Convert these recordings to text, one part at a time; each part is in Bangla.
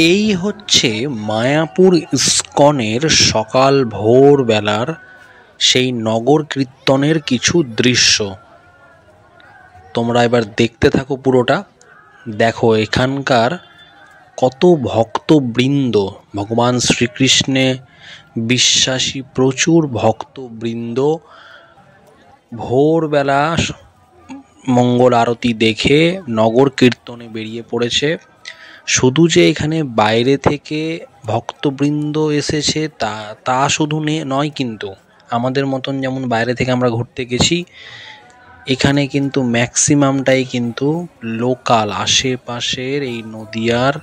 এই হচ্ছে মায়াপুর ইস্কনের সকাল ভোরবেলার সেই নগর কীর্তনের কিছু দৃশ্য। তোমরা এবার দেখতে থাকো পুরোটা। দেখো এখানকার কত ভক্তবৃন্দ, ভগবান শ্রীকৃষ্ণে বিশ্বাসী প্রচুর ভক্তবৃন্দ ভোরবেলা মঙ্গল আরতি দেখে নগর কীর্তনে বেরিয়ে পড়েছে। শুধু যে এখানে বাইরে থেকে ভক্তবৃন্দ এসেছে তা শুধু নয়, কিন্তু আমাদের মতন যেমন বাইরে থেকে আমরা ঘুরতে গেছি, এখানে কিন্তু ম্যাক্সিমামটাই কিন্তু লোকাল, আশেপাশের এই নদিয়ার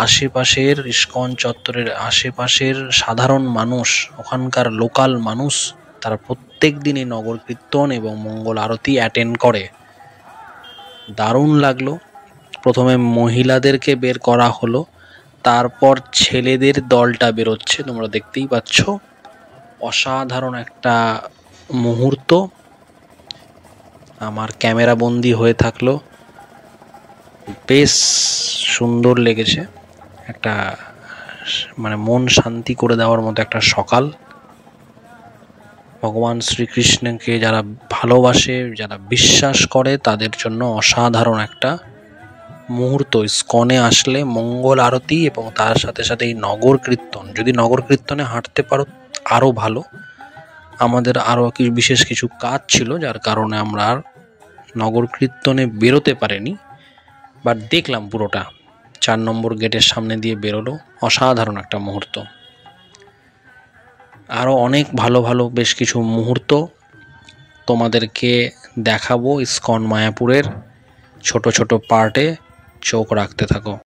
আশেপাশের ইস্কন চত্বরের আশেপাশের সাধারণ মানুষ, ওখানকার লোকাল মানুষ, তারা প্রত্যেক দিনই নগর কীর্তন এবং মঙ্গল আরতি অ্যাটেন্ড করে। দারুণ লাগলো। প্রথমে মহিলাদেরকে বের করা হলো, তারপর ছেলেদের দলটা বেরোচ্ছে, তোমরা দেখতেই পাচ্ছ। অসাধারণ একটা মুহূর্ত আমার ক্যামেরা বন্দি হয়ে থাকলো। বেশ সুন্দর লেগেছে, একটা মানে মন শান্তি করে দেওয়ার মতো একটা সকাল। ভগবান শ্রীকৃষ্ণকে যারা ভালোবাসে, যারা বিশ্বাস করে, তাদের জন্য অসাধারণ একটা মুহূর্ত ইস্কনে আসলে মঙ্গল আরতি এবং তার সাথে সাথে এই নগর কীর্তন। যদি নগর কীর্তনে হাঁটতে পারো আরও ভালো। আমাদের আরও বিশেষ কিছু কাজ ছিল, যার কারণে আমরা আর নগর কীর্তনে বেরোতে পারিনি, বাট দেখলাম পুরোটা। 4 নম্বর গেটের সামনে দিয়ে বেরোলো, অসাধারণ একটা মুহূর্ত। আরও অনেক ভালো ভালো বেশ কিছু মুহূর্ত তোমাদেরকে দেখাবো ইস্কন মায়াপুরের ছোট ছোট পার্টে। চোখ রাখতে থাকো।